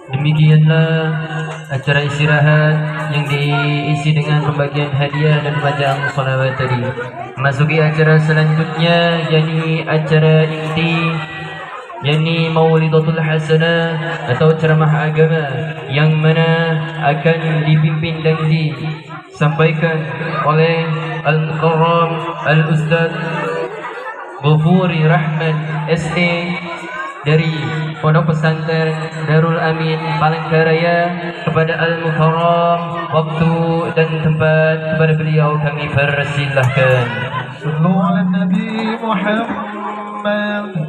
Demikianlah acara istirahat yang diisi dengan pembagian hadiah dan pembacaan shalawat tadi. Masuki acara selanjutnya, yakni acara inti, yakni Maulidatul Hasanah atau ceramah agama, yang mana akan dipimpin dan disampaikan oleh Al-Mukarram Al-Ustaz Ghafuri Rahman SE dari Pondok Pesantren Darul Amin Palangkaraya. Kepada Al-Mukarram, waktu dan tempat kepada beliau kami persilahkan. Sallu ala Nabi Muhammad.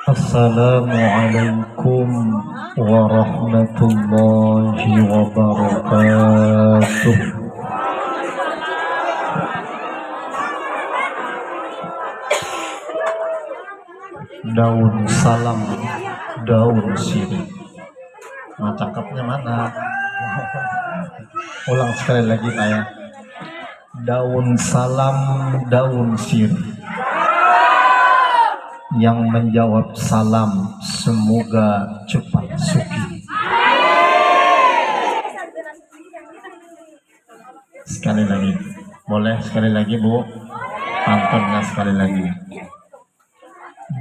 Assalamualaikum warahmatullahi wabarakatuh. Daun salam, daun sirih. Nah, cakepnya mana? Ulang sekali lagi saya. Daun salam, daun sirih. Yang menjawab salam semoga cepat suki. Sekali lagi, boleh sekali lagi Bu? Pantunnya sekali lagi.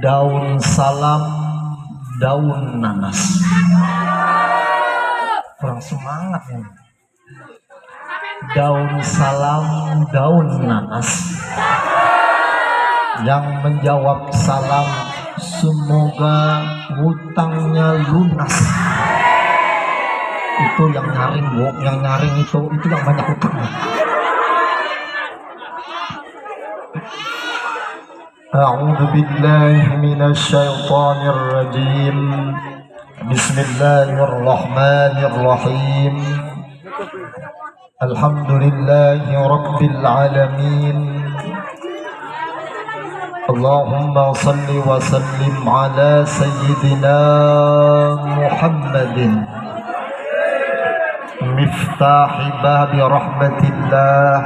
Daun salam, daun nanas. Kurang semangat ya. Daun salam, daun nanas. Yang menjawab salam semoga hutangnya lunas. Itu yang nyaring Bu, yang nyaring itu yang banyak hutangnya. A'udzu billahi minasy syaithanir rajim. Bismillahirrahmanirrahim. Alhamdulillahi rabbil alamin. Allahumma salli wa sallim ala sayyidina Muhammadin miftahi babi rahmatillah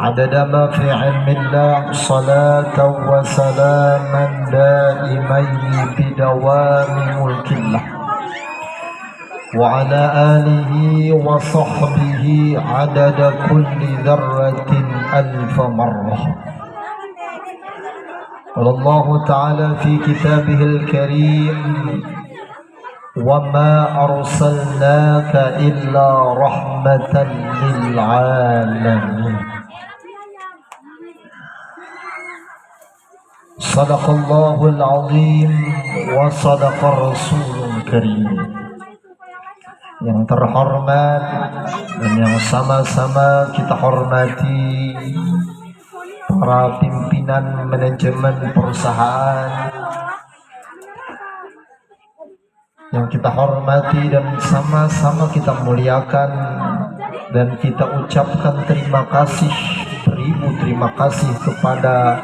adada ma fi ilmillah salatan wa salaman daimaini bidawami mulkillah wa ala alihi wa sahbihi adada kulli dharratin alfa marrah. قال الله تعالى في كتابه الكريم وما أرسلناك إلا رحمة للعالمين. صدق الله العظيم وصدق الرسول الكريم. Yang terhormat dan yang sama-sama kita hormati para pimpinan manajemen perusahaan, yang kita hormati dan sama-sama kita muliakan, dan kita ucapkan terima kasih, beribu terima kasih kepada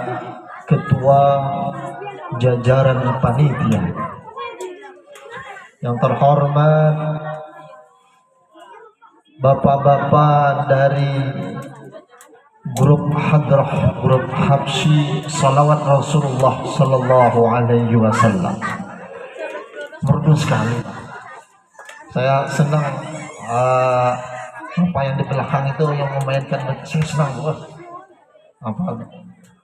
ketua jajaran panitia. Yang terhormat bapak-bapak dari grup hadrah, grup habsyi salawat Rasulullah sallallahu alaihi wasallam. Merdu sekali. Saya senang apa yang di belakang itu yang memainkan, senang banget.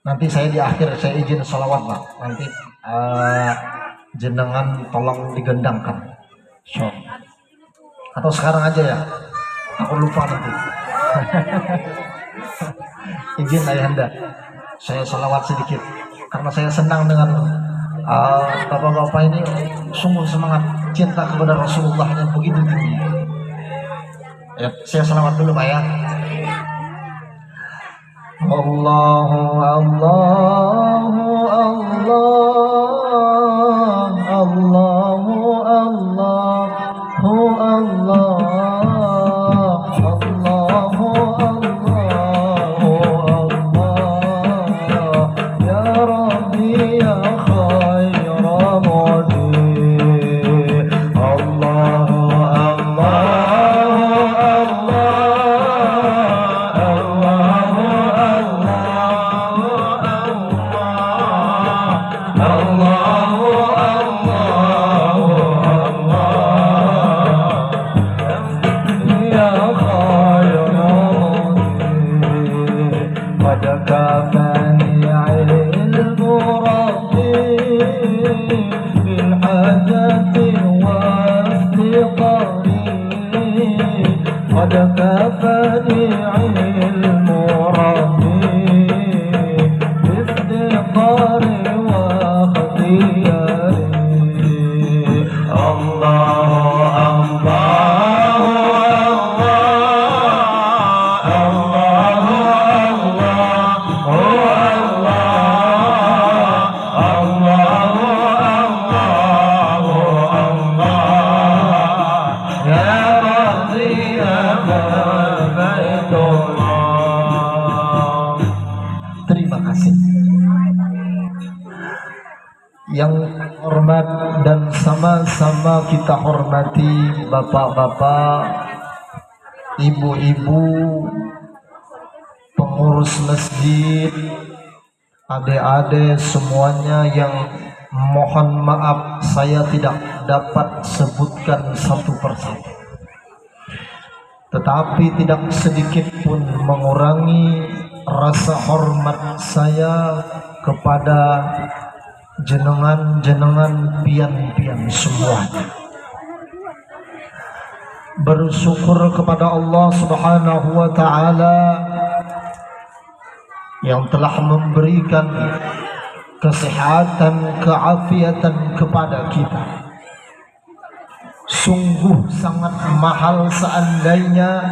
Nanti saya di akhir saya izin salawat Pak. Nanti jenengan tolong digendangkan. Syok. Atau sekarang aja ya? Aku lupa nanti. Izin ayahanda, saya salawat sedikit karena saya senang dengan bapak-bapak ini sungguh semangat cinta kepada Rasulullah yang begitu tinggi. Ya, saya salawat dulu Pak ya. Allahu Allahu Allah Allahu Allahu Allah Allahu Allahu Allah ya Rabbi ya khaira mudi Allahu قد كفاني علم ربي بافتقاري واختياري الله الله الله yang hormat dan sama-sama kita hormati bapak-bapak, ibu-ibu, pengurus masjid, adik-adik semuanya yang mohon maaf saya tidak dapat sebutkan satu persatu, tetapi tidak sedikit pun mengurangi rasa hormat saya kepada jenengan-jenengan pian-pian semuanya. Bersyukur kepada Allah Subhanahu wa taala yang telah memberikan kesehatan, keafiatan kepada kita. Sungguh sangat mahal seandainya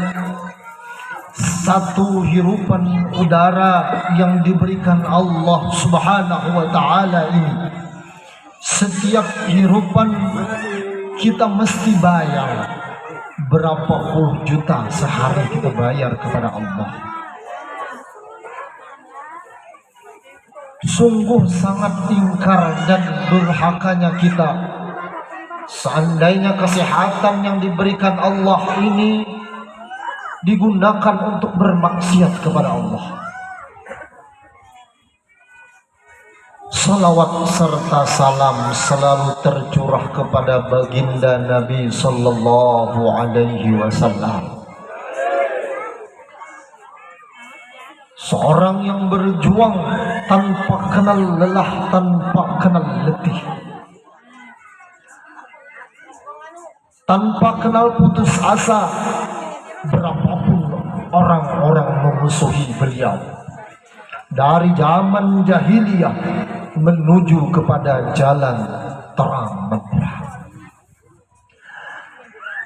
satu hirupan udara yang diberikan Allah Subhanahu wa taala ini, setiap hirupan kita mesti bayar berapa puluh juta sehari kita bayar kepada Allah. Sungguh sangat ingkar dan durhakanya kita seandainya kesehatan yang diberikan Allah ini digunakan untuk bermaksiat kepada Allah. Salawat serta salam selalu tercurah kepada baginda Nabi Sallallahu Alaihi Wasallam, seorang yang berjuang tanpa kenal lelah, tanpa kenal letih, tanpa kenal putus asa. Berapapun orang-orang memusuhi beliau dari zaman jahiliyah menuju kepada jalan terang benderang.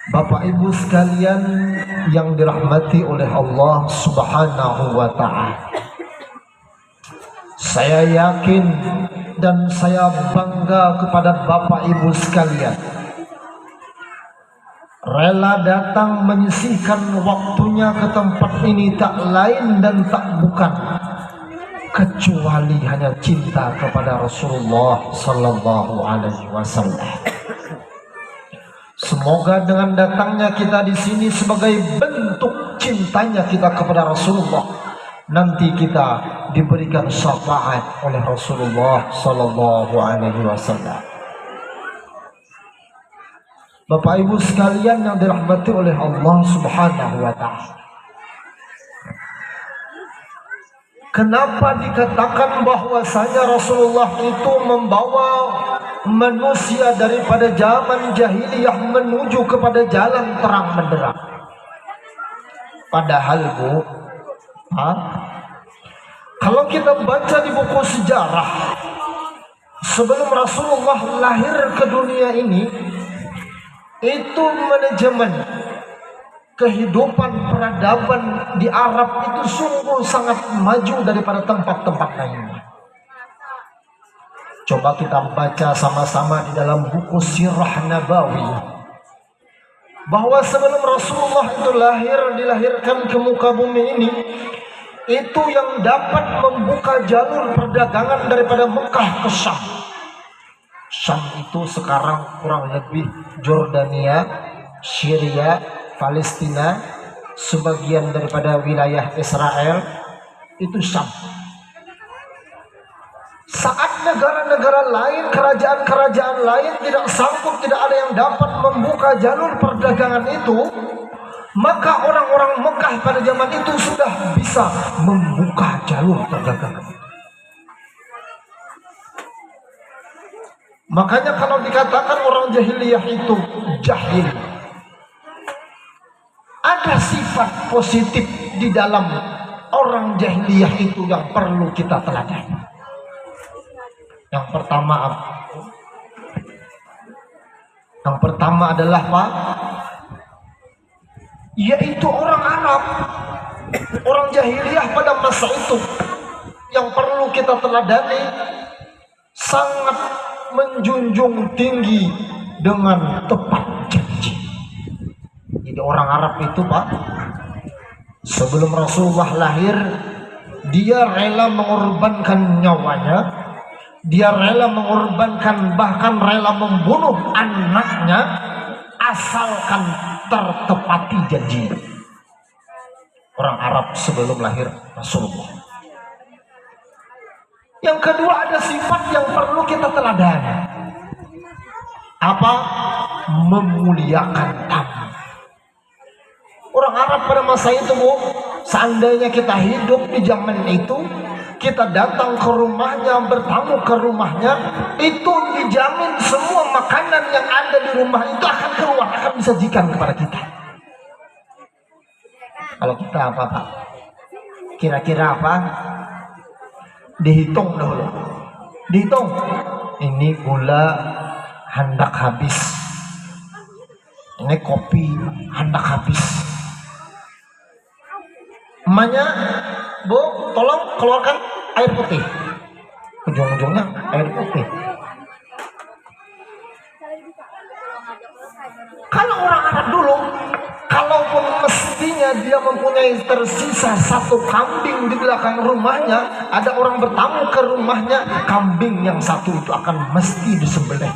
Bapak Ibu sekalian yang dirahmati oleh Allah Subhanahu wa taala, saya yakin dan saya bangga kepada Bapak Ibu sekalian, rela datang menyisihkan waktunya ke tempat ini tak lain dan tak bukan kecuali hanya cinta kepada Rasulullah Sallallahu Alaihi Wasallam. Semoga dengan datangnya kita di sini sebagai bentuk cintanya kita kepada Rasulullah, nanti kita diberikan syafaat oleh Rasulullah Sallallahu Alaihi Wasallam. Bapak Ibu sekalian yang dirahmati oleh Allah Subhanahu wa taala, kenapa dikatakan bahwasanya Rasulullah itu membawa manusia daripada zaman jahiliyah menuju kepada jalan terang benderang. Padahal Bu, kalau kita baca di buku sejarah, sebelum Rasulullah lahir ke dunia ini, itu manajemen kehidupan peradaban di Arab itu sungguh sangat maju daripada tempat-tempat lainnya. Coba kita baca sama-sama di dalam buku Sirah Nabawi, bahwa sebelum Rasulullah itu dilahirkan ke muka bumi ini, itu yang dapat membuka jalur perdagangan daripada Mekah ke Syam. Syam itu sekarang kurang lebih Jordania, Syria, Palestina, sebagian daripada wilayah Israel, itu Syam. Saat negara-negara lain, kerajaan-kerajaan lain tidak sanggup, tidak ada yang dapat membuka jalur perdagangan itu, maka orang-orang Mekah pada zaman itu sudah bisa membuka jalur perdagangan. Makanya kalau dikatakan orang jahiliyah itu jahil, ada sifat positif di dalam orang jahiliyah itu yang perlu kita teladani. Yang pertama adalah Pak, yaitu orang Arab, orang jahiliyah pada masa itu yang perlu kita teladani, sangat menjunjung tinggi dengan tepat janji. Jadi orang Arab itu Pak, sebelum Rasulullah lahir, dia rela mengorbankan nyawanya, dia rela mengorbankan, bahkan rela membunuh anaknya, asalkan tertepati janji. Orang Arab sebelum lahir Rasulullah. Yang kedua, ada sifat yang perlu kita teladani. Apa? Memuliakan tamu. Orang Arab pada masa itu Bu, seandainya kita hidup di zaman itu, kita datang ke rumahnya, bertamu ke rumahnya, itu dijamin semua makanan yang ada di rumah itu akan keluar, akan disajikan kepada kita. Kalau kita apa Pak? Kira-kira apa? Dihitung dulu. Dihitung. Ini gula hendak habis. Ini kopi hendak habis. Emaknya, Bu, tolong keluarkan air putih. Ujung-ujungnya air putih. Kalau orang Arab dulu, kalaupun mestinya dia mempunyai tersisa satu kambing di belakang rumahnya, ada orang bertamu ke rumahnya, kambing yang satu itu akan mesti disembelih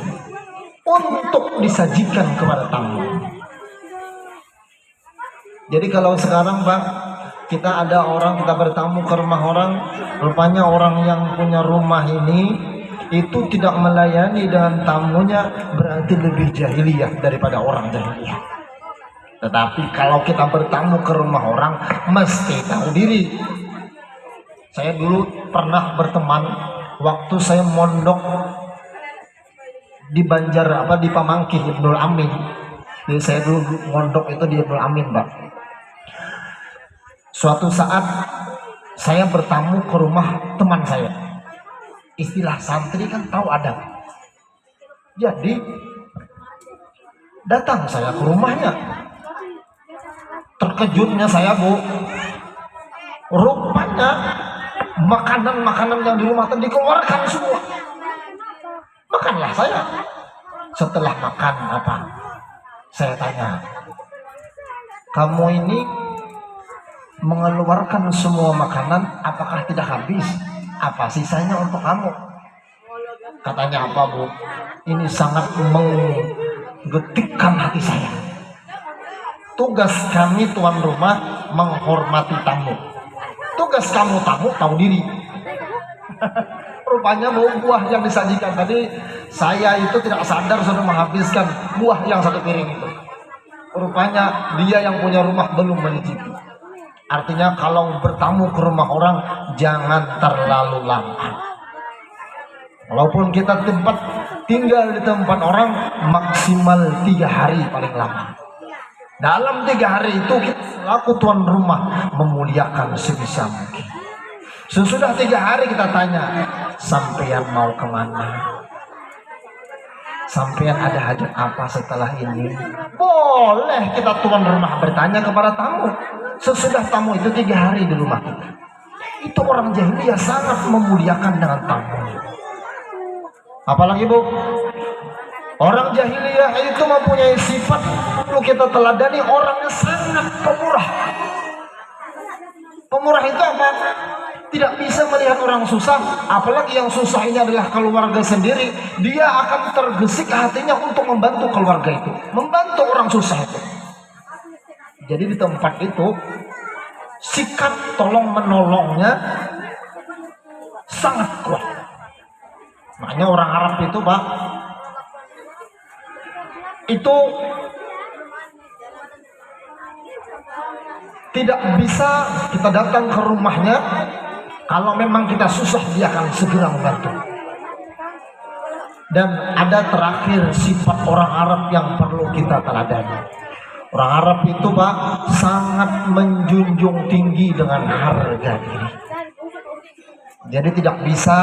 untuk disajikan kepada tamu. Jadi kalau sekarang Pak, kita ada orang, kita bertamu ke rumah orang, rupanya orang yang punya rumah ini itu tidak melayani dengan tamunya, berarti lebih jahiliyah daripada orang jahiliyah. Tetapi kalau kita bertamu ke rumah orang, mesti tahu diri. Saya dulu pernah berteman waktu saya mondok di di Pamangkih, Ibnul Amin. Jadi saya dulu mondok itu di Ibnul Amin, Pak. Suatu saat saya bertamu ke rumah teman saya. Istilah santri kan tahu adab. Jadi datang saya ke rumahnya. Terkejutnya saya Bu, rupanya makanan-makanan yang di rumah tadi dikeluarkan semua. Makanlah saya. Setelah makan apa? Saya tanya, kamu ini mengeluarkan semua makanan, apakah tidak habis? Apa sisanya untuk kamu? Katanya apa Bu? Ini sangat menggetikkan hati saya. Tugas kami tuan rumah menghormati tamu. Tugas kamu tamu tahu diri. Rupanya buah yang disajikan tadi, saya itu tidak sadar sudah menghabiskan buah yang satu piring itu. Rupanya dia yang punya rumah belum mencicipi. Artinya kalau bertamu ke rumah orang, jangan terlalu lama. Walaupun kita tinggal di tempat orang maksimal 3 hari paling lama. Dalam 3 hari itu kita selaku tuan rumah memuliakan sebisa mungkin. Sesudah 3 hari kita tanya, sampean mau kemana? Sampean ada hajat apa setelah ini? Boleh kita tuan rumah bertanya kepada tamu. Sesudah tamu itu 3 hari di rumah kita. Itu orang jahiliyah sangat memuliakan dengan tamu. Apalagi Bu, orang jahiliyah itu mempunyai sifat perlu kita teladani, orangnya sangat pemurah. Pemurah itu apa? Tidak bisa melihat orang susah, apalagi yang susah ini adalah keluarga sendiri. Dia akan tergesit hatinya untuk membantu keluarga itu, membantu orang susah itu. Jadi di tempat itu sikap tolong menolongnya sangat kuat. Makanya orang Arab itu Pak, itu tidak bisa kita datang ke rumahnya. Kalau memang kita susah, dia akan segera membantu. Dan ada terakhir sifat orang Arab yang perlu kita teladani. Orang Arab itu Pak sangat menjunjung tinggi dengan harga diri. Jadi tidak bisa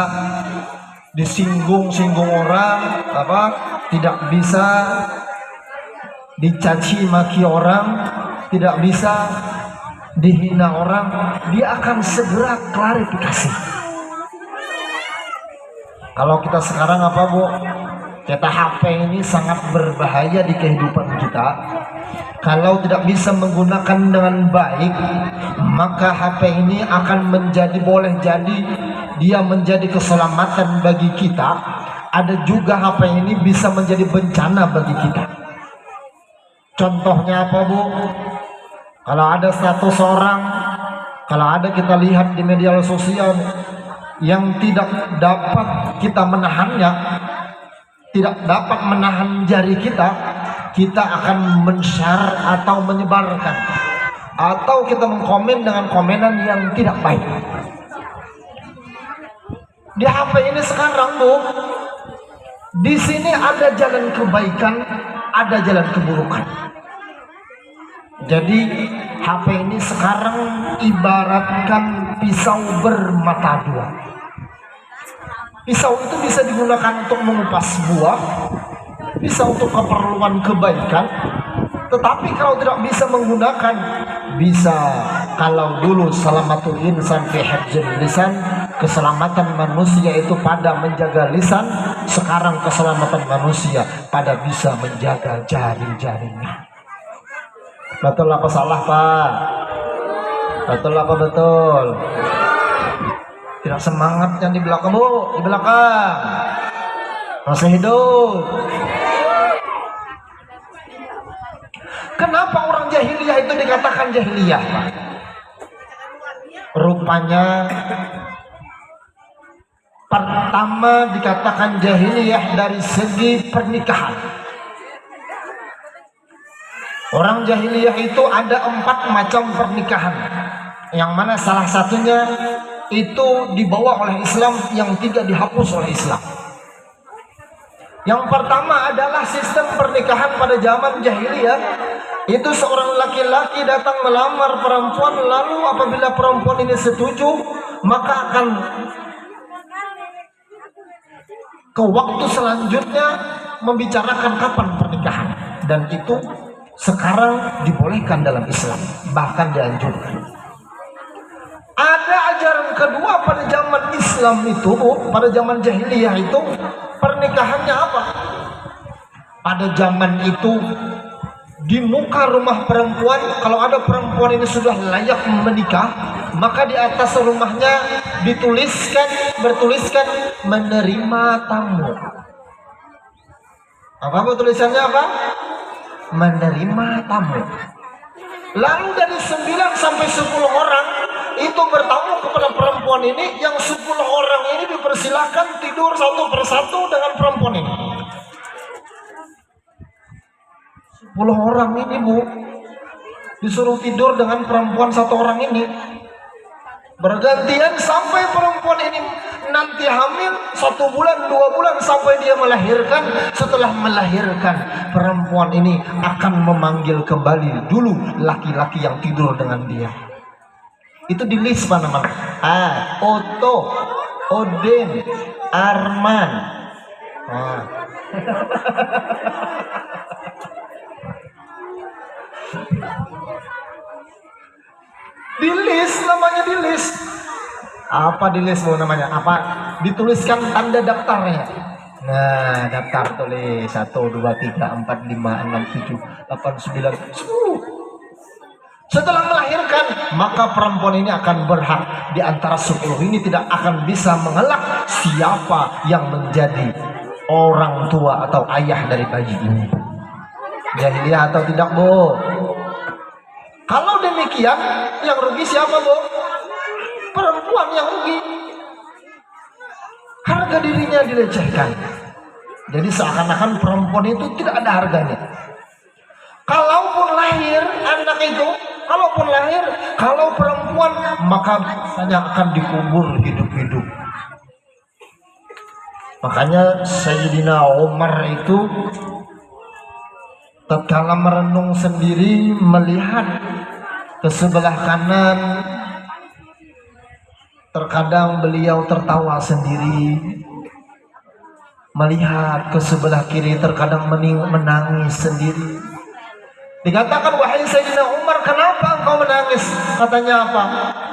disinggung-singgung orang, tidak bisa dicaci maki orang, tidak bisa dihina orang, dia akan segera klarifikasi. Kalau kita sekarang apa Bu? Kita HP ini sangat berbahaya di kehidupan kita. Kalau tidak bisa menggunakan dengan baik, maka HP ini akan boleh jadi dia menjadi keselamatan bagi kita. Ada juga HP ini bisa menjadi bencana bagi kita. Contohnya apa Bu? Kalau ada status orang, kalau ada kita lihat di media sosial yang tidak dapat kita menahannya, tidak dapat menahan jari kita akan men-share atau menyebarkan, atau kita mengkomen dengan komenan yang tidak baik. Di HP ini sekarang Bu, di sini ada jalan kebaikan, ada jalan keburukan. Jadi HP ini sekarang ibaratkan pisau bermata dua. Pisau itu bisa digunakan untuk mengupas buah, bisa untuk keperluan kebaikan. Tetapi kalau tidak bisa menggunakan, bisa kalau dulu salamatul insan fi hifdzil lisan, keselamatan manusia itu pada menjaga lisan, sekarang keselamatan manusia pada bisa menjaga jari-jarinya. Betul apa salah Pak? Betul apa betul? Tidak semangat yang di belakang Bu, di belakang masih hidup. Kenapa orang jahiliyah itu dikatakan jahiliyah Pak? Rupanya pertama dikatakan jahiliyah dari segi pernikahan. Orang jahiliyah itu ada 4 macam pernikahan, yang mana salah satunya itu dibawa oleh Islam, yang 3 dihapus oleh Islam. Yang pertama adalah sistem pernikahan pada zaman jahiliyah. Itu seorang laki-laki datang melamar perempuan, lalu apabila perempuan ini setuju, maka akan ke waktu selanjutnya membicarakan kapan pernikahan. Dan itu sekarang dibolehkan dalam Islam, bahkan dianjurkan. Ada ajaran kedua pada zaman Islam itu, pada zaman jahiliyah itu, pernikahannya apa? Pada zaman itu di muka rumah perempuan, kalau ada perempuan ini sudah layak menikah, maka di atas rumahnya bertuliskan menerima tamu. Apa tulisannya apa? Menerima tamu. Lalu dari 9 sampai 10 orang itu bertamu kepada perempuan ini, yang 10 orang ini dipersilakan tidur satu persatu dengan perempuan ini. 10 orang ini Bu disuruh tidur dengan perempuan 1 orang ini bergantian sampai perempuan ini nanti hamil 1 bulan 2 bulan sampai dia melahirkan. Setelah melahirkan, perempuan ini akan memanggil kembali dulu laki-laki yang tidur dengan dia. Itu di list apa namanya? Otto, Odin, Arman. Di list namanya, di list. Apa di list bu namanya? Apa? Dituliskan tanda daftarnya. Nah, daftar tulis 1, 2, 3, 4, 5, 6, 7, 8, 9, 10. Setelah melahirkan, maka perempuan ini akan berhak di antara 10 ini tidak akan bisa mengelak siapa yang menjadi orang tua atau ayah dari bayi ini. Jahiliyah atau tidak bu? Kalau demikian, yang rugi siapa bu? Perempuan yang rugi. Harga dirinya dilecehkan. Jadi seakan-akan perempuan itu tidak ada harganya. Kalaupun lahir anak itu, kalaupun lahir, kalau perempuan, maka hanya akan dikubur hidup-hidup. Makanya Sayyidina Umar itu tatkala merenung sendiri, melihat ke sebelah kanan, terkadang beliau tertawa sendiri. Melihat ke sebelah kiri, terkadang menangis sendiri. Dikatakan, wahai Sayyidina Umar, kenapa engkau menangis? Katanya apa?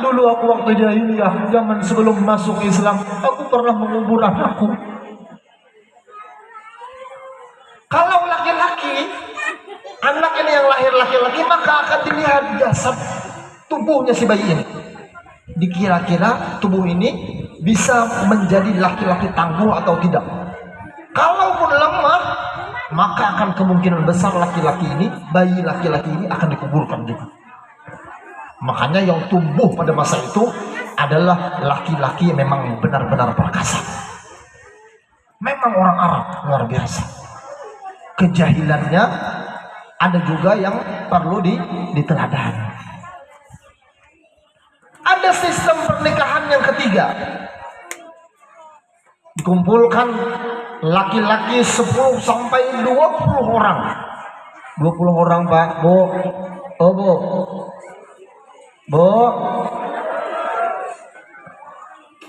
Dulu aku waktu jahiliyah, zaman sebelum masuk Islam, aku pernah mengubur anakku. Kalau laki-laki, anak ini yang lahir laki-laki, maka akan dilihat jasad tubuhnya si bayi ini. Dikira-kira tubuh ini bisa menjadi laki-laki tangguh atau tidak. Kalaupun lemah, maka akan kemungkinan besar laki-laki ini, bayi laki-laki ini akan dikuburkan juga. Makanya yang tumbuh pada masa itu adalah laki-laki yang memang benar-benar perkasa. Memang orang Arab luar biasa. Kejahilannya ada juga yang perlu diteladani. Ada sistem pernikahan yang ketiga. Dikumpulkan laki-laki 10 sampai 20 orang. 20 orang Pak, Bu. Oh Bu. Bu.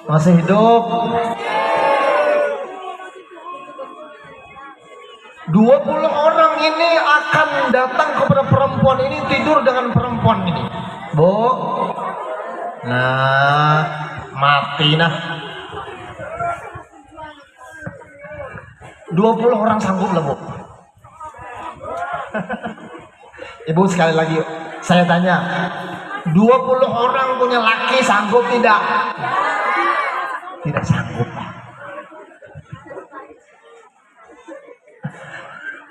Masih hidup? 20 orang ini akan datang kepada perempuan ini, tidur dengan perempuan ini. Bu. Nah, mati nah. 20 orang sanggup lah Bu. Ibu sekali lagi saya tanya, 20 orang punya laki sanggup tidak? Tidak sanggup Pak.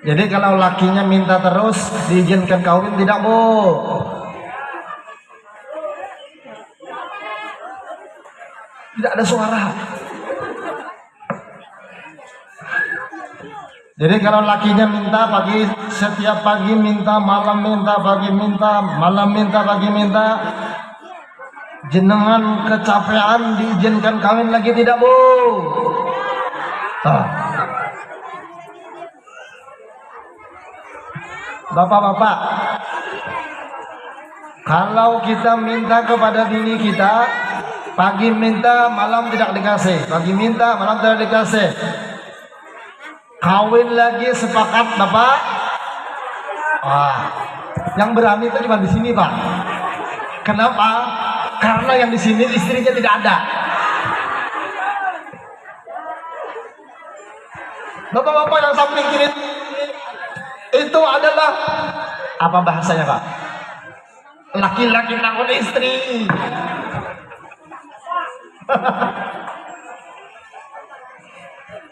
Jadi kalau lakinya minta terus diizinkan kawin tidak Bu? Tidak ada suara. Jadi kalau lakinya minta pagi, setiap pagi minta, malam minta, pagi minta, malam minta, pagi minta, jenengan kecapean diizinkan kawin lagi tidak Bu? Bapak-bapak, kalau kita minta kepada bini kita, pagi minta, malam tidak dikasih, pagi minta, malam tidak dikasih, kawin lagi sepakat Bapak? Yang berani itu cuma di sini Pak. Kenapa? Karena yang di sini istrinya tidak ada. Bapak-bapak yang samping kiri itu adalah apa bahasanya Pak? Laki-laki takut istri.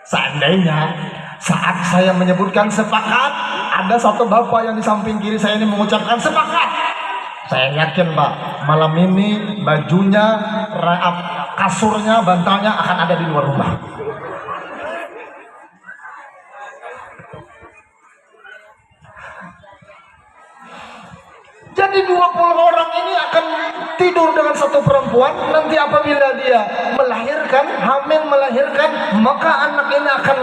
Seandainya saat saya menyebutkan sepakat, ada satu bapak yang di samping kiri saya ini mengucapkan sepakat, saya yakin Pak, malam ini bajunya, kasurnya, bantalnya akan ada di luar rumah. Jadi 20 orang ini akan tidur dengan satu perempuan. Nanti apabila dia melahirkan, hamil melahirkan, maka anak ini akan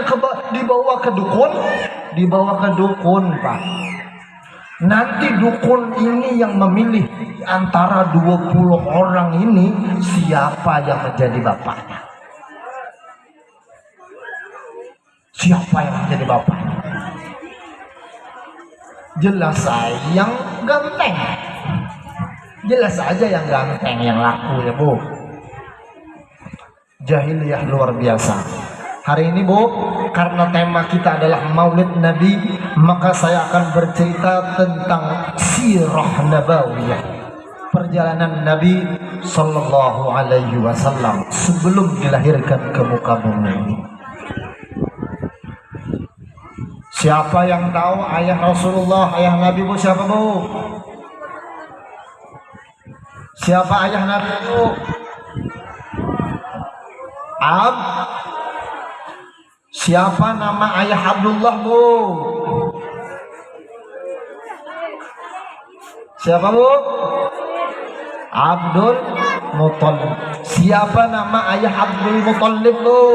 dibawa ke dukun. Dibawa ke dukun, Pak. Nanti dukun ini yang memilih antara 20 orang ini siapa yang menjadi bapaknya. Siapa yang menjadi bapaknya? Jelas saya yang ganteng. Jelas aja yang ganteng, yang laku ya Bu. Jahiliyah luar biasa. Hari ini Bu, karena tema kita adalah Maulid Nabi, maka saya akan bercerita tentang sirah nabawiyah, perjalanan Nabi Sallallahu Alaihi Wasallam sebelum dilahirkan ke muka bumi ini. Siapa yang tahu ayah Rasulullah, ayah Nabi Bu? Siapa Bu? Siapa ayah Nabi Bu? Siapa nama ayah Abdullah Bu? Siapa Bu? Abdul Muthalib. Siapa nama ayah Abdul Muthalib Bu?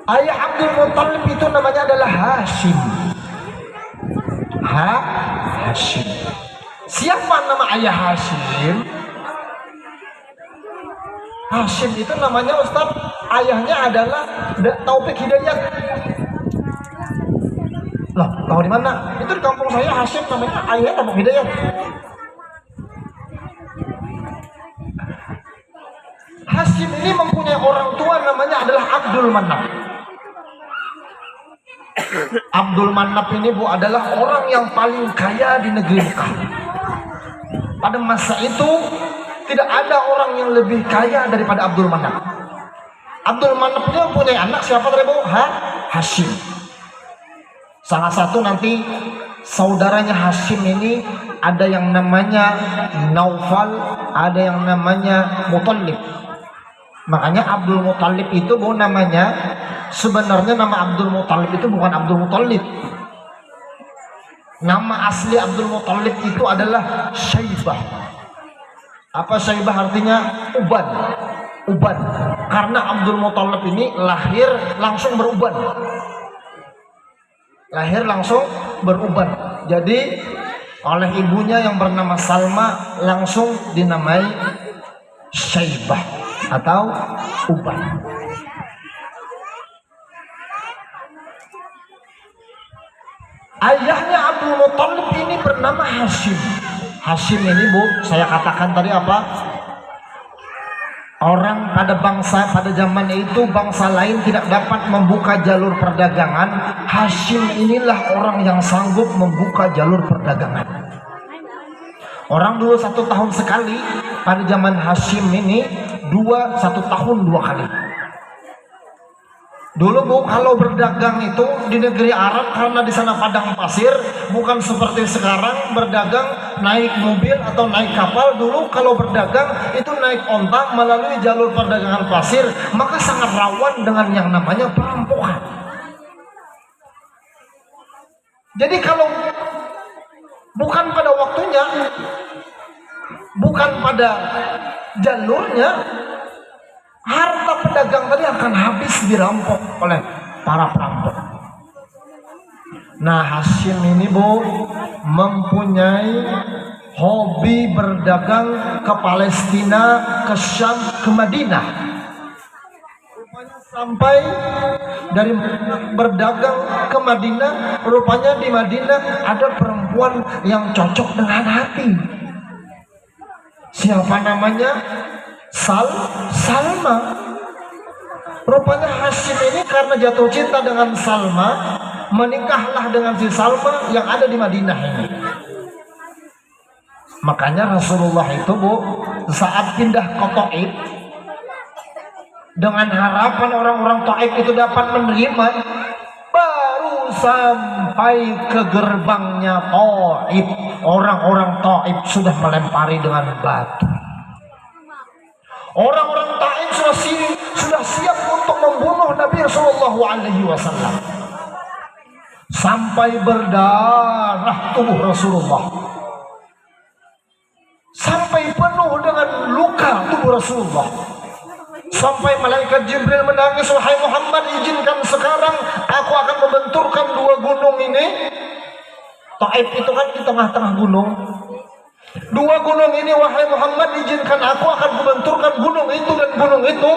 Ayah Abdul Muthalib itu namanya adalah Hashim. Hashim. Siapa nama ayah Hashim? Hashim itu namanya Ustaz, ayahnya adalah Taufik Hidayat. Loh, tahu di mana? Itu di kampung saya Hashim namanya ayahnya Taufik Hidayat. Hashim ini mempunyai orang tua namanya adalah Abdul Manaf. Abdul Manaf ini Bu adalah orang yang paling kaya di negeri Mekah. Pada masa itu tidak ada orang yang lebih kaya daripada Abdul Manaf. Abdul Manaf ini mempunyai anak siapa tadi Bu? Hashim. Salah satu nanti saudaranya Hashim ini ada yang namanya Naufal, ada yang namanya Muthalib. Makanya Abdul Muthalib itu Bu namanya, sebenarnya nama Abdul Muthalib itu bukan Abdul Muthalib. Nama asli Abdul Muthalib itu adalah Syaibah. Apa Syaibah artinya? Uban. Uban. Karena Abdul Muthalib ini lahir langsung beruban. Lahir langsung beruban. Jadi oleh ibunya yang bernama Salma langsung dinamai Syaibah atau uban. Ayahnya Abdul Muthalib ini bernama Hashim. Hashim ini Bu, saya katakan tadi apa? Orang pada zaman itu bangsa lain tidak dapat membuka jalur perdagangan. Hashim inilah orang yang sanggup membuka jalur perdagangan. Orang dulu 1 tahun sekali, pada zaman Hashim ini 1 tahun 2 kali. Dulu Bu, kalau berdagang itu di negeri Arab karena di sana padang pasir, bukan seperti sekarang berdagang naik mobil atau naik kapal. Dulu kalau berdagang itu naik onta melalui jalur perdagangan pasir, maka sangat rawan dengan yang namanya perampokan. Jadi kalau bukan pada waktunya, bukan pada jalurnya, harta pedagang tadi akan habis dirampok oleh para perampok. Nah, Hashim ini Bu mempunyai hobi berdagang ke Palestina, ke Syam, ke Madinah. Rupanya sampai dari berdagang ke Madinah, rupanya di Madinah ada perempuan yang cocok dengan hati. Siapa namanya? Salma. Rupanya Hashim ini karena jatuh cinta dengan Salma, menikahlah dengan si Salma yang ada di Madinah ini. Makanya Rasulullah itu Bu, saat pindah ke Taif, dengan harapan orang-orang Taif itu dapat menerima, baru sampai ke gerbangnya Taif, orang-orang Taif sudah melempari dengan batu. Orang-orang Taif sudah siap untuk membunuh Nabi Sallallahu Alaihi Wasallam sampai berdarah tubuh Rasulullah, sampai penuh dengan luka tubuh Rasulullah, sampai malaikat Jibril menangis, wahai Muhammad, izinkan sekarang aku akan membenturkan dua gunung ini. Taif itu kan di tengah-tengah gunung. Dua gunung ini, wahai Muhammad, izinkan aku akan membenturkan gunung itu dan gunung itu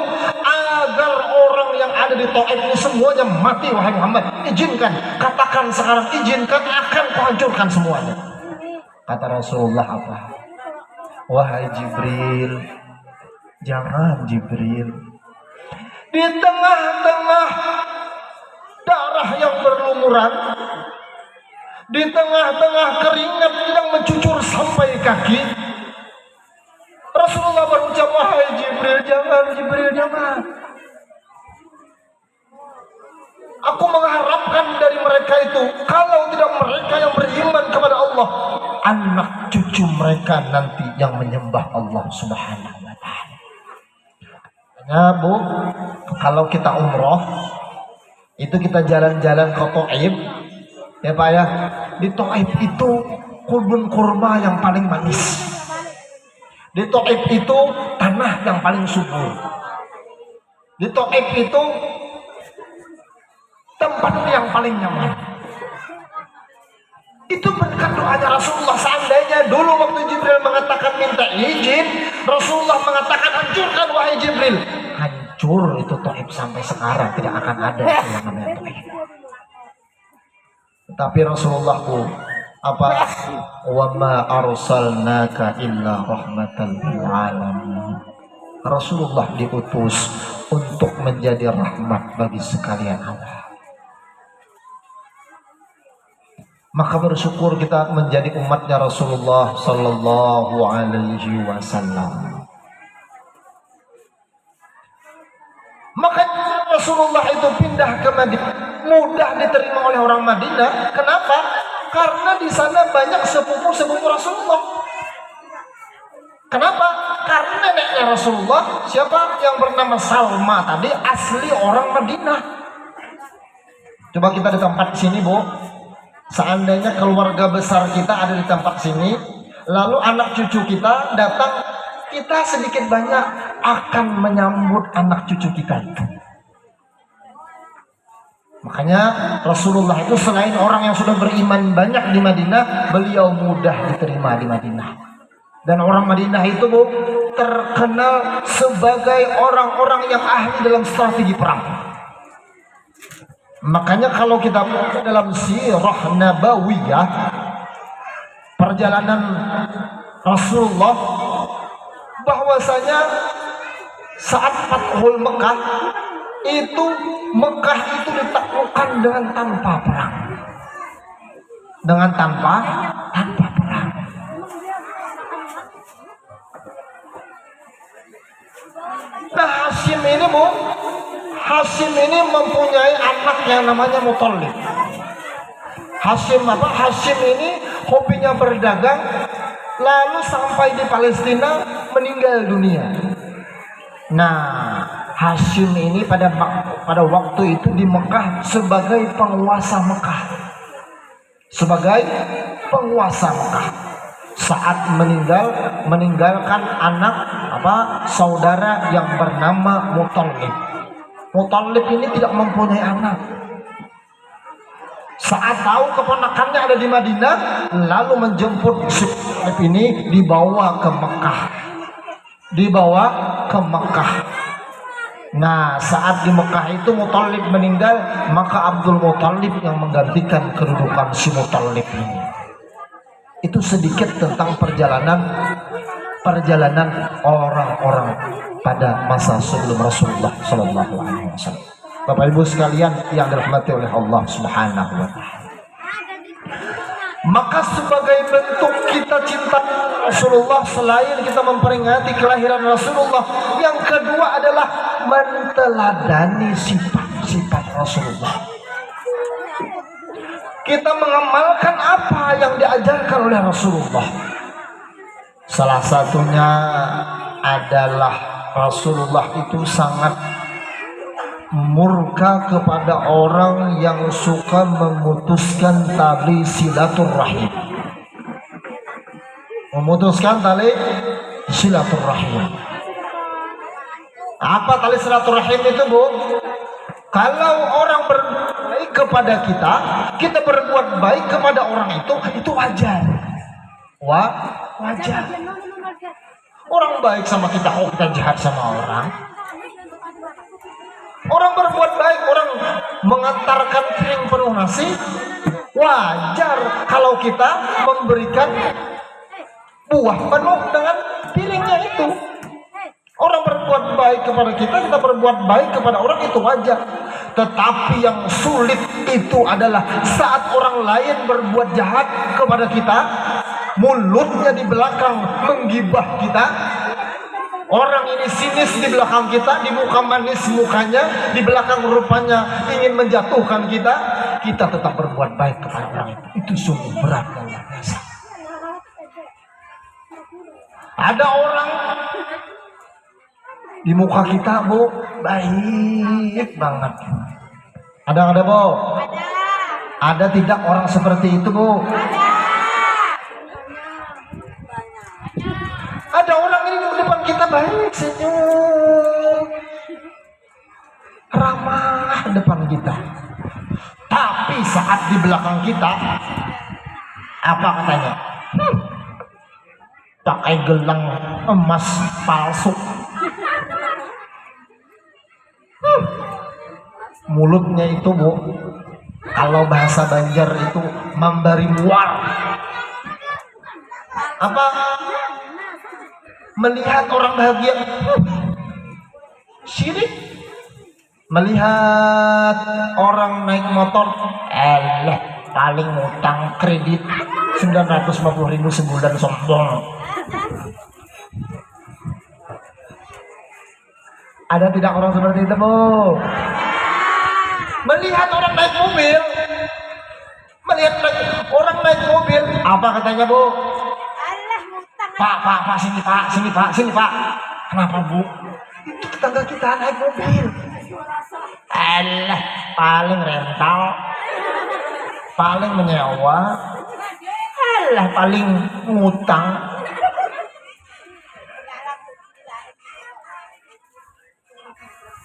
agar orang yang ada di Taif ini semuanya mati, wahai Muhammad. Izinkan, katakan sekarang, izinkan, akan kuhancurkan semuanya. Kata Rasulullah apa? Wahai Jibril, jangan Jibril. Di tengah-tengah darah yang berlumuran, di tengah-tengah keringat yang mencucur sampai kaki, Rasulullah berucap, wahai Jibril, jangan Jibril, jangan. Aku mengharapkan dari mereka itu, kalau tidak mereka yang beriman kepada Allah, anak cucu mereka nanti yang menyembah Allah Subhanahu wa Ta'ala. Ya Bu, kalau kita umroh itu kita jalan-jalan ke Taif, ya Pak ya, di Taif itu kebun kurma yang paling manis, di Taif itu tanah yang paling subur, di Taif itu tempat yang paling nyaman. Itu berkat doanya Rasulullah. Seandainya dulu waktu Jibril mengatakan minta izin, Rasulullah mengatakan hancurkan wahai Jibril, hancur itu Taif sampai sekarang, tidak akan ada yang namanya Taif. Tapi Rasulullah apa? Wa ma arsalnaka illa rahmatan lil alamin. Rasulullah diutus untuk menjadi rahmat bagi sekalian Allah. Maka bersyukur kita menjadi umatnya Rasulullah Sallallahu Alaihi Wasallam. Maka Rasulullah itu pindah ke Madinah, mudah diterima oleh orang Madinah. Kenapa? Karena di sana banyak sepupu-sepupu Rasulullah. Kenapa? Karena neneknya Rasulullah, siapa yang bernama Salma tadi, asli orang Madinah. Coba kita di tempat sini, Bu. Seandainya keluarga besar kita ada di tempat sini, lalu anak cucu kita datang, kita sedikit banyak akan menyambut anak cucu kita itu. Makanya Rasulullah itu selain orang yang sudah beriman banyak di Madinah, beliau mudah diterima di Madinah. Dan orang Madinah itu, Bu, terkenal sebagai orang-orang yang ahli dalam strategi perang. Makanya kalau kita baca dalam sirah nabawiyah, perjalanan Rasulullah, bahwasanya saat Fathul Mekah itu, Mekah itu ditaklukkan dengan tanpa perang, dengan tanpa perang. Nah Hashim ini, Bu, Hashim ini mempunyai anak yang namanya Muthalib. Hashim apa? Hashim ini hobinya berdagang, lalu sampai di Palestina meninggal dunia. Nah, Hashim ini pada waktu itu di Mekah sebagai penguasa Mekah. Sebagai penguasa Mekah. Saat meninggalkan anak saudara yang bernama Muthalib. Muthalib ini tidak mempunyai anak. Saat tahu keponakannya ada di Madinah, lalu menjemput si Muthalib ini dibawa ke Mekah. Nah, saat di Mekah itu Muthalib meninggal, maka Abdul Muthalib yang menggantikan kedudukan si Muthalib ini. Itu sedikit tentang perjalanan orang-orang pada masa sebelum Rasulullah Sallallahu Alaihi Wasallam. Bapak Ibu sekalian yang dirahmati oleh Allah Subhanahu Wa Taala. Maka sebagai bentuk kita cinta Rasulullah, selain kita memperingati kelahiran Rasulullah, yang kedua adalah menteladani sifat-sifat Rasulullah. Kita mengamalkan apa yang diajarkan oleh Rasulullah. Salah satunya adalah Rasulullah itu sangat murka kepada orang yang suka memutuskan tali silaturahim. Memutuskan tali silaturahim. Apa tali silaturahim itu, Bu? Kalau orang berbaik kepada kita, kita berbuat baik kepada orang itu wajar. Wajar. Orang baik sama kita, kita jahat sama orang. Orang berbuat baik, orang mengantarkan piring penuh nasi, wajar kalau kita memberikan buah penuh dengan piringnya itu. Orang berbuat baik kepada kita berbuat baik kepada orang, itu wajar. Tetapi yang sulit itu adalah saat orang lain berbuat jahat kepada kita, mulutnya di belakang menggibah kita. Orang ini sinis di belakang kita, di muka manis mukanya, di belakang rupanya ingin menjatuhkan kita. Kita tetap berbuat baik kepada orang itu. Itu sungguh berat dan luar biasa. Ada orang di muka kita, Bu, baik banget. Ada, Bu? Ada tidak orang seperti itu, Bu? Ada orang ini di depan kita baik, senyum, ramah depan kita. Tapi saat di belakang kita, apa katanya? Pakai gelang emas palsu. Mulutnya itu, Bu, kalau bahasa Banjar itu memberi muar. Apa? Melihat orang bahagia, syirik. Melihat orang naik motor, paling utang kredit 950.000 sebulan, sombong. Ada tidak orang seperti itu, Bu? Melihat orang naik mobil, orang naik mobil, apa katanya, Bu? Pak, sini Pak. Kenapa, Bu? Itu tetangga kita naik mobil. Paling rental, paling menyewa, paling ngutang.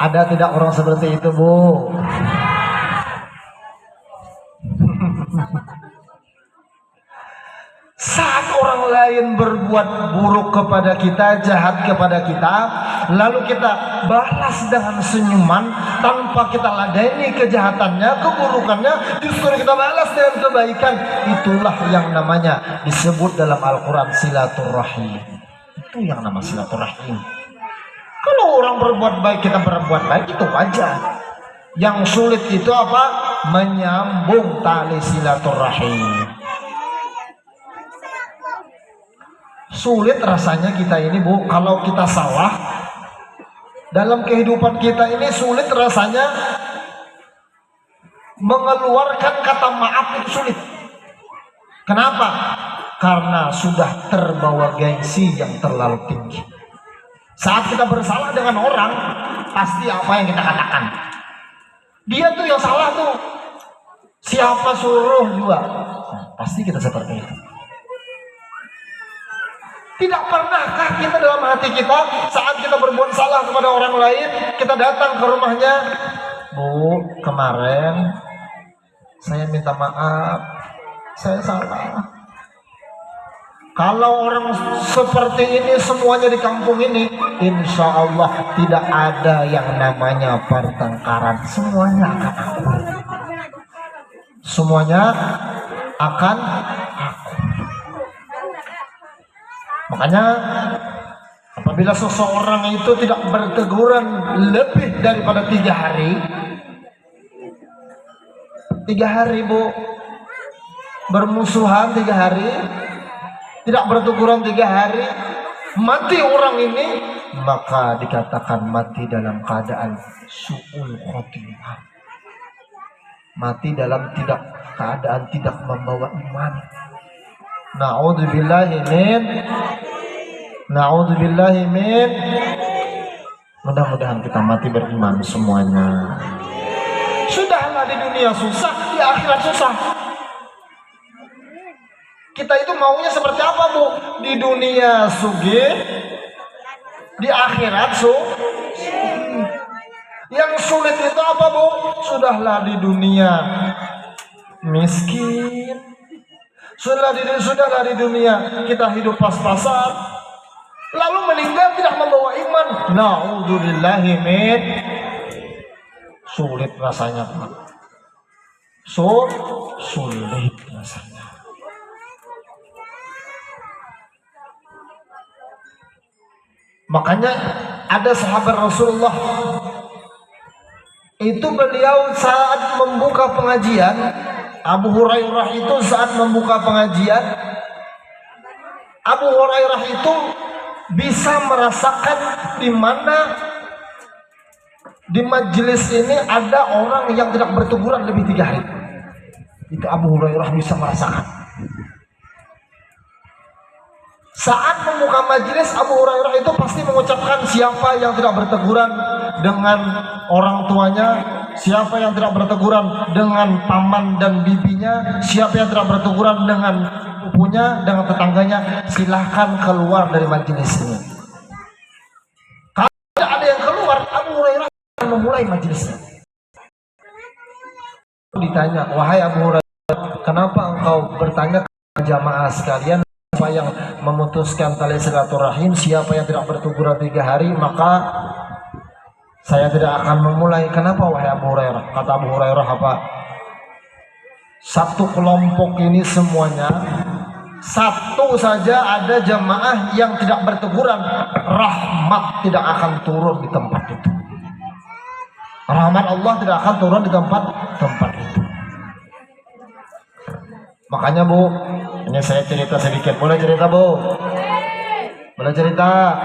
Ada tidak orang seperti itu, Bu? Saat orang lain berbuat buruk kepada kita, jahat kepada kita, lalu kita balas dengan senyuman tanpa kita ladeni kejahatannya, keburukannya, justru kita balas dengan kebaikan. Itulah yang namanya disebut dalam Al-Quran silaturahim. Itu yang nama silaturahim. Kalau orang berbuat baik, kita berbuat baik, itu wajar. Yang sulit itu apa? Menyambung tali silaturahim. Sulit rasanya kita ini, Bu, kalau kita salah dalam kehidupan kita ini, sulit rasanya mengeluarkan kata maaf, itu sulit. Kenapa? Karena sudah terbawa gengsi yang terlalu tinggi. Saat kita bersalah dengan orang, pasti apa yang kita katakan? Dia tuh yang salah tuh. Siapa suruh juga? Pasti kita seperti itu. Tidak pernahkah kita dalam hati kita saat kita berbuat salah kepada orang lain, kita datang ke rumahnya, Bu, kemarin saya minta maaf, saya salah. Kalau orang seperti ini semuanya di kampung ini, insya Allah tidak ada yang namanya pertengkaran. Semuanya akan akur. Semuanya akan akur. Makanya apabila seseorang itu tidak berteguran lebih daripada 3 hari, 3 hari, Bu, bermusuhan 3 hari, tidak berteguran 3 hari, mati orang ini, maka dikatakan mati dalam keadaan su'ul khotimah, mati dalam keadaan tidak membawa iman. Na'udzubillahi min Mudah-mudahan kita mati beriman semuanya. Sudahlah di dunia susah, di akhirat susah. Kita itu maunya seperti apa, Bu? Di dunia sugih, di akhirat yang sulit itu apa, Bu? Sudahlah di dunia miskin, sudahlah di dunia kita hidup pas-pasan, lalu meninggal tidak membawa iman. Na'udzubillahi min, sulit rasanya, Pak. Sulit rasanya. Makanya ada sahabat Rasulullah itu, beliau saat membuka pengajian, Abu Hurairah itu saat membuka pengajian, Abu Hurairah itu bisa merasakan di mana di majelis ini ada orang yang tidak berteguran lebih 3 hari. Itu Abu Hurairah bisa merasakan. Saat membuka majelis, Abu Hurairah itu pasti mengucapkan siapa yang tidak berteguran dengan orang tuanya, siapa yang tidak berteguran dengan paman dan bibinya, siapa yang tidak berteguran dengan punya, dengan tetangganya, silahkan keluar dari majelis ini. Kalau tidak ada yang keluar, Abu Hurairah akan memulai majelisnya. Ditanya, wahai Abu Hurairah, kenapa engkau bertanya ke jamaah sekalian, siapa yang memutuskan tali silaturahim, siapa yang tidak berteguran 3 hari, maka saya tidak akan memulai. Kenapa wahai Abu Hurairah? Kata Abu Hurairah, apa? Satu kelompok ini semuanya, satu saja ada jamaah yang tidak berteguran, rahmat tidak akan turun di tempat itu. Rahmat Allah tidak akan turun di tempat itu. Makanya, Bu, ini saya cerita sedikit. Boleh cerita, Bu? Boleh cerita?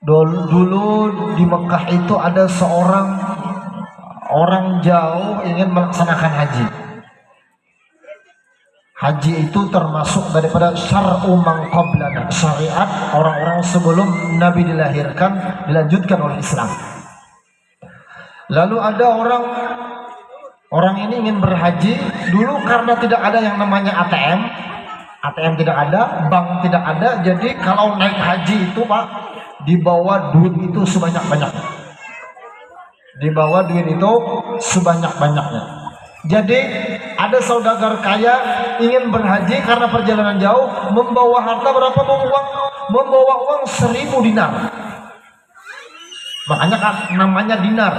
Dulu di Mekah itu ada seorang orang jauh ingin melaksanakan haji. Haji itu termasuk daripada syar'u man qablana, syariat orang-orang sebelum Nabi dilahirkan, dilanjutkan oleh Islam. Lalu ada orang ini ingin berhaji. Dulu karena tidak ada yang namanya ATM tidak ada, bank tidak ada, jadi kalau naik haji itu, Pak, dibawa duit itu sebanyak-banyaknya. Jadi ada saudagar kaya ingin berhaji karena perjalanan jauh, membawa harta berapa? Membawa uang 1000 dinar. Makanya namanya dinar.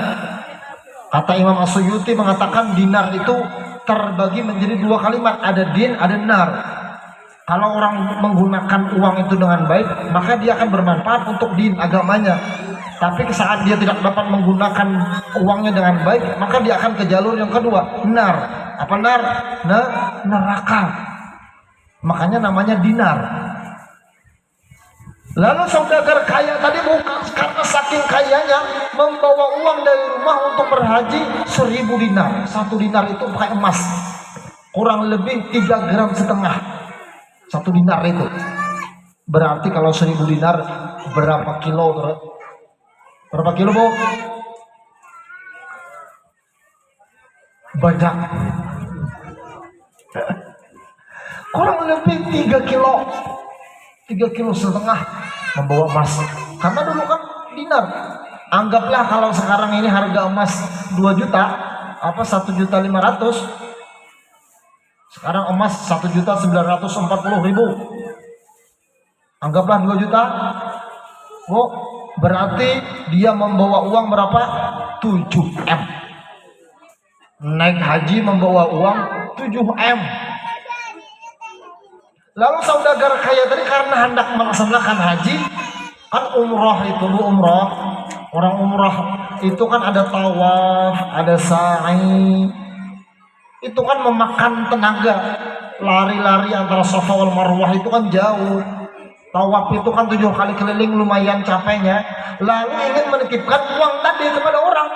Kata Imam As-Suyuti mengatakan dinar itu terbagi menjadi 2 kalimat, ada din, ada nar. Kalau orang menggunakan uang itu dengan baik, maka dia akan bermanfaat untuk din, agamanya. Tapi saat dia tidak dapat menggunakan uangnya dengan baik, maka dia akan ke jalur yang kedua, nar. Apa nar? Neraka. Makanya namanya dinar. Lalu saudagar kaya tadi, bukan karena saking kayanya, membawa uang dari rumah untuk berhaji 1000 dinar. 1 dinar itu pakai emas, kurang lebih 3,5 gram. 1 dinar itu berarti kalau 1000 dinar berapa kilo? Berapa kilo, Bu? Banyak. Kurang lebih 3 kilo. 3,5 kilo membawa emas. Karena dulu kan dinar. Anggaplah kalau sekarang ini harga emas 2 juta, 1.500.000. Sekarang emas 1.940.000. Anggaplah 2 juta. Bu, berarti dia membawa uang berapa? 7 M. Naik haji membawa uang 7 M. Lalu saudagar kaya tadi karena hendak melaksanakan haji, kan umroh itu, Bu, umroh. Orang umroh itu kan ada tawaf, ada sa'i. Itu kan memakan tenaga. Lari-lari antara Safa wal Marwah itu kan jauh. Tawaf itu kan 7 kali keliling, lumayan capeknya. Lalu ingin menitipkan uang tadi kepada orang.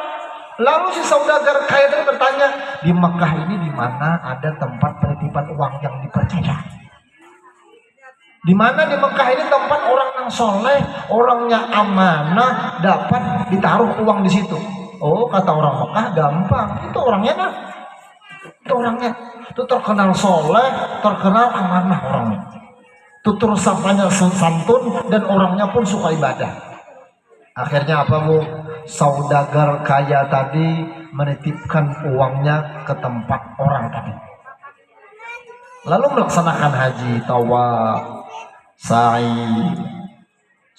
Lalu si saudagar kaya tadi bertanya, di Mekah ini di mana ada tempat penitipan uang yang dipercaya? Di mana di Mekah ini tempat orang yang soleh, orangnya amanah, dapat ditaruh uang di situ. Oh, kata orang Mekah gampang. Itu orangnya nah. Itu orangnya. Itu terkenal soleh, terkenal amanah orangnya. Tutur sapanya santun dan orangnya pun suka ibadah. Akhirnya apa Bu? Saudagar kaya tadi menitipkan uangnya ke tempat orang tadi. Lalu melaksanakan haji, tawaf, sa'i.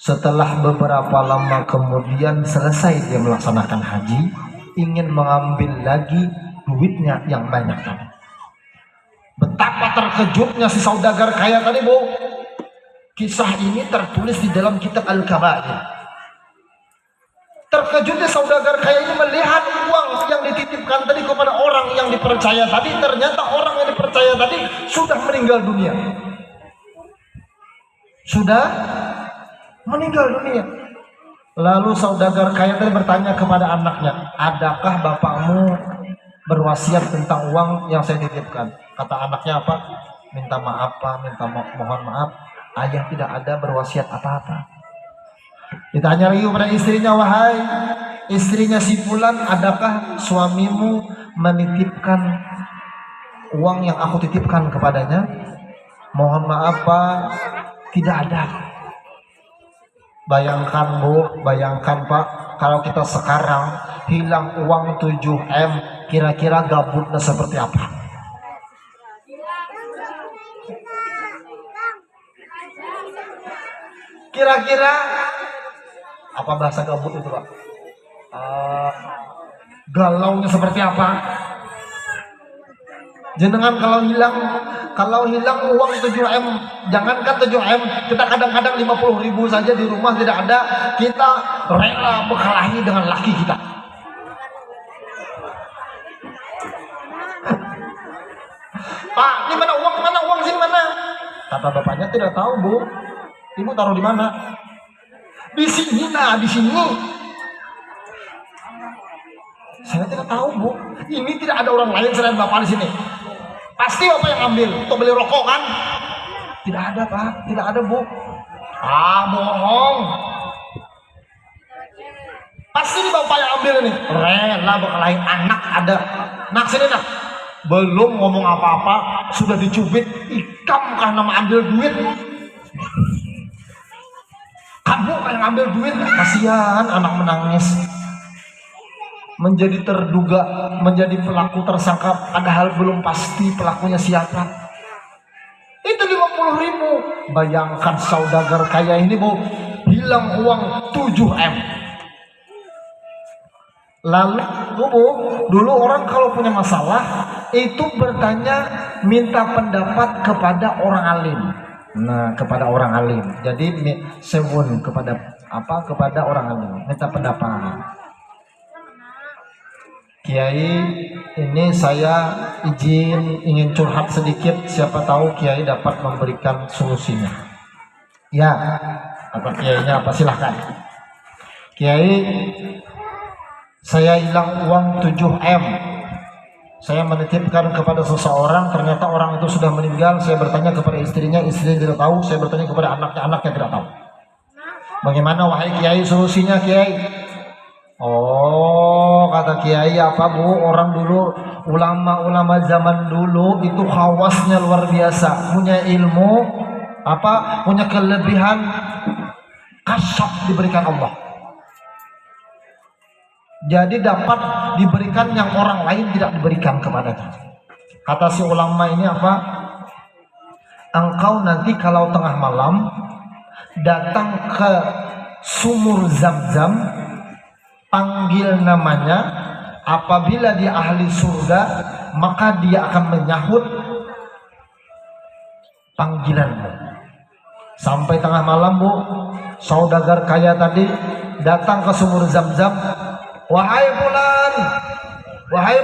Setelah beberapa lama kemudian selesai dia melaksanakan haji, ingin mengambil lagi duitnya yang banyak tadi. Betapa terkejutnya si saudagar kaya tadi Bu. Kisah ini tertulis di dalam kitab Al-Kabair. Terkejutnya saudagar kaya ini melihat uang yang dititipkan tadi kepada orang yang dipercaya tadi. Ternyata orang yang dipercaya tadi sudah meninggal dunia. Sudah meninggal dunia. Lalu saudagar kaya tadi bertanya kepada anaknya, adakah bapakmu berwasiat tentang uang yang saya titipkan? Kata anaknya apa? Minta maaf Pak, mohon maaf, ayah tidak ada berwasiat apa-apa. Ditanya lagi kepada istrinya, wahai istrinya si Fulan, adakah suamimu menitipkan uang yang aku titipkan kepadanya? Mohon maaf Pak, tidak ada. Bayangkan Bu, bayangkan Pak, kalau kita sekarang hilang uang 7M, kira-kira gabutnya seperti apa? Kira-kira apa bahasa gabut itu Pak? Galaunya seperti apa? Jenengan kalau hilang uang 7M, jangankan 7M, kita kadang-kadang 50.000 saja di rumah tidak ada, kita rela berkelahi dengan laki kita. Pak, ini mana uang, mana uang sini mana? Kata bapaknya tidak tahu Bu. Ibu taruh di mana? Di sini nah, di sini. Saya tidak tahu Bu. Ini tidak ada orang lain selain bapak di sini. Pasti bapak yang ambil untuk beli rokok kan? Tidak ada Pak, tidak ada Bu. Bohong. Pasti ini bapak yang ambil ini. Rela berkelahi, anak ada. Nak sini nak. Belum ngomong apa-apa sudah dicubit, ikam karena ambil duit. Kamu yang ambil duit, kasihan anak menangis. Menjadi terduga, menjadi pelaku tersangka, padahal belum pasti pelakunya siapa. Itu 50.000. Bayangkan saudagar kaya ini Bu, hilang uang 7M. Lalu Bu, dulu orang kalau punya masalah itu bertanya, minta pendapat kepada orang alim. Nah, kepada orang alim. Jadi sewun kepada apa? Kepada orang alim, minta pendapat. Kiai, ini saya ingin curhat sedikit, siapa tahu Kiai dapat memberikan solusinya. Ya, apa Kiainya apa silahkan. Kiai, saya hilang uang 7M. Saya menitipkan kepada seseorang, ternyata orang itu sudah meninggal. Saya bertanya kepada istrinya tidak tahu. Saya bertanya kepada anaknya tidak tahu. Bagaimana wahai Kiai solusinya Kiai? Oh, kata Kiai, apa Bu? Orang dulu, ulama-ulama zaman dulu itu khawasnya luar biasa, punya ilmu, punya kelebihan, kasyaf diberikan Allah. Jadi dapat diberikan yang orang lain tidak diberikan kepadanya. Kata si ulama ini apa? Engkau nanti kalau tengah malam datang ke sumur Zam-Zam, panggil namanya. Apabila dia ahli surga, maka dia akan menyahut panggilanmu. Sampai tengah malam Bu, saudagar kaya tadi datang ke sumur Zam-Zam. Wahai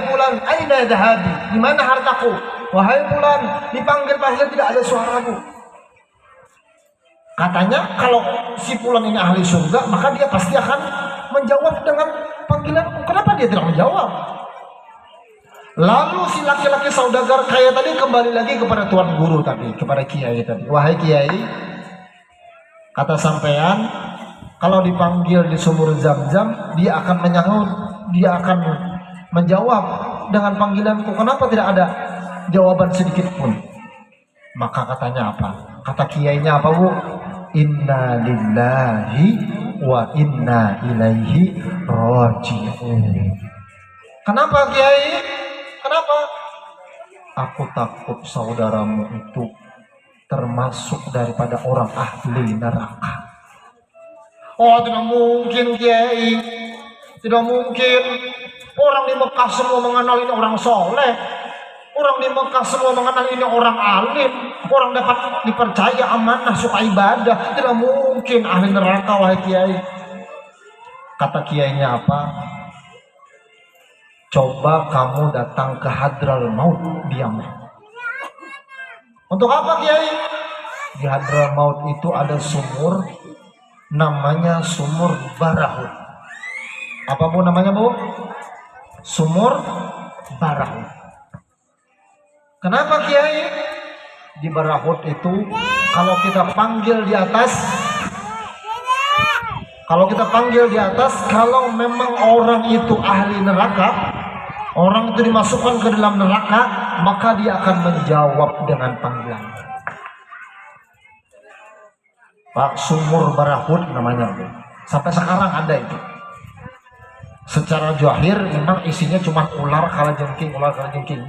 Fulan, aina dhahabi? Di mana hartaku? Wahai Fulan, dipanggil-panggil tidak ada suaramu. Katanya kalau si Fulan ini ahli surga, maka dia pasti akan menjawab dengan panggilanku. Kenapa dia tidak menjawab? Lalu si laki-laki saudagar kaya tadi kembali lagi kepada tuan guru tadi, kepada Kiai tadi. Wahai Kiai, Kata sampean, kalau dipanggil di sumur Zam-Zam, dia akan menyahut, dia akan menjawab dengan panggilanku. Kenapa tidak ada jawaban sedikit pun? Maka katanya apa? Kata kiainya apa, Bu? Inna lillahi wa inna ilaihi raji'un. Kenapa, Kiai? Kenapa? Aku takut saudaramu itu termasuk daripada orang ahli neraka. Oh, tidak mungkin, Kiai. Tidak mungkin. Orang di Mekah semua mengenal ini orang soleh. Orang di Mekah semua mengenal ini orang alim. Orang dapat dipercaya amanah suka ibadah. Tidak mungkin ahli neraka, wahai Kiai. Kata kiainya apa? Coba kamu datang ke Hadral Maut, diam. Untuk apa, Kiai? Di Hadral Maut itu ada sumur, namanya sumur Barahut. Apa, Bu, namanya, Bu? Sumur Barahut. Kenapa, Kiai? Di Barahut itu kalau kita panggil di atas, kalau memang orang itu ahli neraka, orang itu dimasukkan ke dalam neraka, maka dia akan menjawab dengan panggilan. Pak, sumur Barahut namanya, Bu. Sampai sekarang ada itu. Secara zahir memang isinya cuma ular kalajengking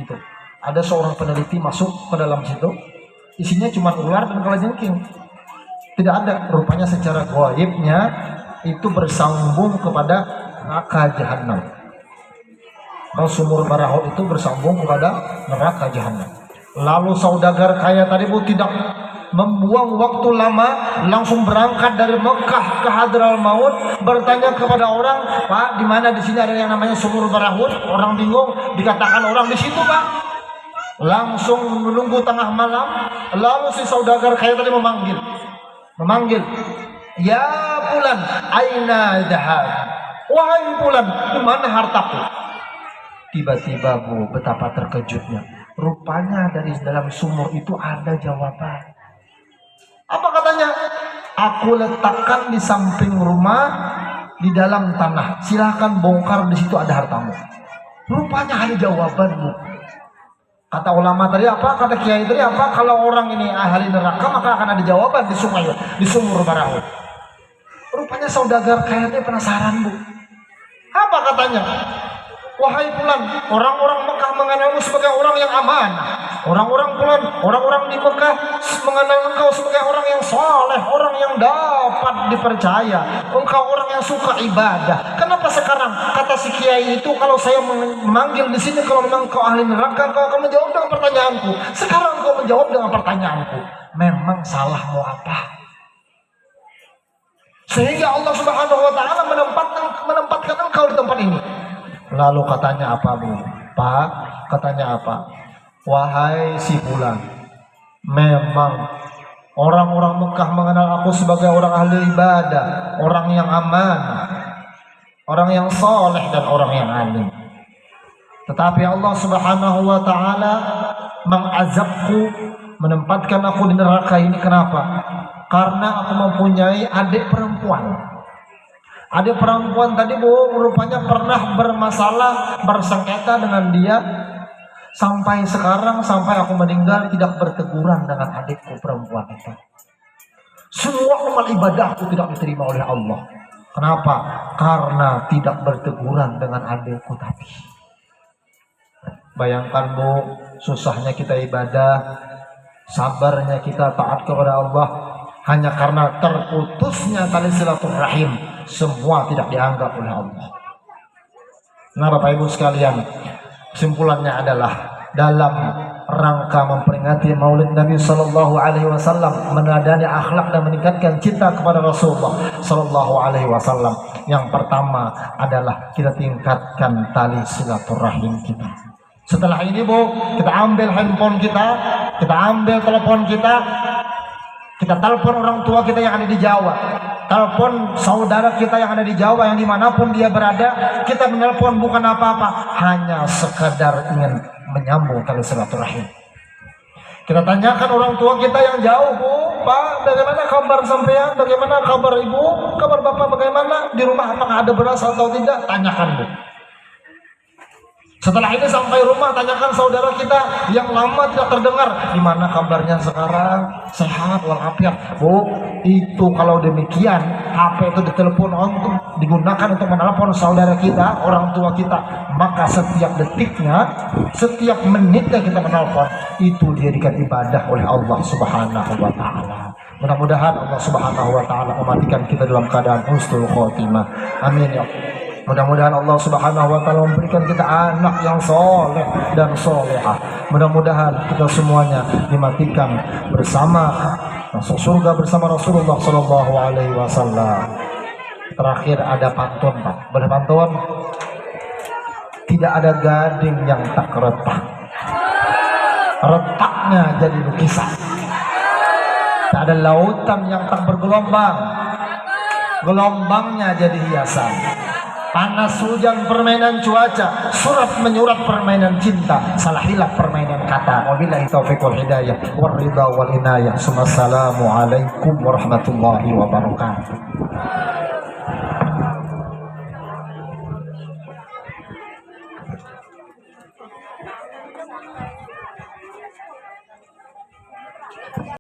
gitu. Ada seorang peneliti masuk ke dalam situ, isinya cuma ular dan kalajengking. Tidak ada, rupanya secara gaibnya itu bersambung kepada neraka jahanam. Kalau sumur Barahut itu bersambung kepada neraka jahanam. Lalu saudagar kaya tadi, Bu, tidak membuang waktu lama, langsung berangkat dari Mekah ke Hadral Maut, bertanya kepada orang, Pak, di mana di sini ada yang namanya sumur Barahut? Orang bingung, dikatakan orang di situ, Pak. Langsung menunggu tengah malam, lalu si saudagar kaya tadi memanggil, ya Fulan, aina dahab? Wahai Fulan, di mana hartaku? Tiba-tiba, Bu, betapa terkejutnya. Rupanya dari dalam sumur itu ada jawaban. Apa katanya? Aku letakkan di samping rumah, di dalam tanah. Silahkan bongkar, di situ ada hartamu. Rupanya ada jawaban, Bu. Kata ulama tadi apa? Kata kiai tadi apa? Kalau orang ini ahli neraka, maka akan ada jawaban di sungai, di sumur Barahut. Rupanya saudagar kaya itu penasaran, Bu. Apa katanya? Wahai Fulan, orang-orang Mekah mengenalmu sebagai orang yang aman. Orang-orang di Mekah mengenal engkau sebagai orang yang soleh, orang yang dapat dipercaya. Engkau orang yang suka ibadah. Kenapa sekarang kata si kiai itu, kalau saya memanggil di sini, kalau memang kau ahli neraka, kau akan menjawab dengan pertanyaanku. Sekarang kau menjawab dengan pertanyaanku. Memang salahmu apa? Sehingga Allah Subhanahu Wa Taala menempatkan engkau di tempat ini. Lalu katanya apa, Bu? Pak, katanya apa? Wahai si Fulan, memang orang-orang Mekah mengenal aku sebagai orang ahli ibadah, orang yang aman, orang yang soleh dan orang yang alim. Tetapi Allah Subhanahu Wa Taala mengazabku, menempatkan aku di neraka ini. Kenapa? Karena aku mempunyai adik perempuan. Adik perempuan tadi, Bu, rupanya pernah bermasalah, bersengketa dengan dia. Sampai sekarang, sampai aku meninggal, tidak berteguran dengan adikku perempuan itu. Semua amal ibadahku tidak diterima oleh Allah. Kenapa? Karena tidak berteguran dengan adikku tadi. Bayangkan, Bu, susahnya kita ibadah, sabarnya kita taat kepada Allah, hanya karena terputusnya tali silaturahim, semua tidak dianggap oleh Allah. Nah, Bapak Ibu sekalian, kesimpulannya adalah dalam rangka memperingati Maulid Nabi Sallallahu Alaihi Wasallam, menadani akhlak dan meningkatkan cinta kepada Rasulullah Sallallahu Alaihi Wasallam. Yang pertama adalah kita tingkatkan tali silaturahim kita. Setelah ini, Bu, kita ambil handphone kita ambil telepon kita telepon orang tua kita yang ada di Jawa, telepon saudara kita yang ada di Jawa, yang dimanapun dia berada. Kita menelpon bukan apa-apa, hanya sekadar ingin menyambung tali silaturahim. Kita tanyakan orang tua kita yang jauh, Bu, Pak, bagaimana kabar sampean? Bagaimana kabar ibu? Kabar bapak bagaimana? Di rumah apakah ada beras atau tidak? Tanyakan Bu. Setelah ini sampai rumah, tanyakan saudara kita yang lama tidak terdengar, di mana kabarnya sekarang? Sehat walafiat. Bu, itu kalau demikian, HP itu ditelepon untuk digunakan untuk menelpon saudara kita, orang tua kita. Maka setiap detiknya, setiap menitnya kita menelpon, itu dijadikan ibadah oleh Allah Subhanahu wa Ta'ala. Mudah-mudahan Allah Subhanahu wa Ta'ala mematikan kita dalam keadaan husnul khotimah. Amin ya Allah. Mudah-mudahan Allah Subhanahu wa Ta'ala memberikan kita anak yang soleh dan solehah. Mudah-mudahan kita semuanya dimatikan bersama masuk surga bersama Rasulullah Sallallahu Alaihi Wasallam. Terakhir ada pantun, Pak. Boleh pantun? Tidak ada gading yang tak retak, retaknya jadi lukisan. Tak ada lautan yang tak bergelombang, gelombangnya jadi hiasan. Panas hujan permainan cuaca, surat menyurat permainan cinta, salah hilaf permainan kata. Wabillahi taufiq wal hidayah wal ridha wal inayah. Assalamualaikum warahmatullahi wabarakatuh.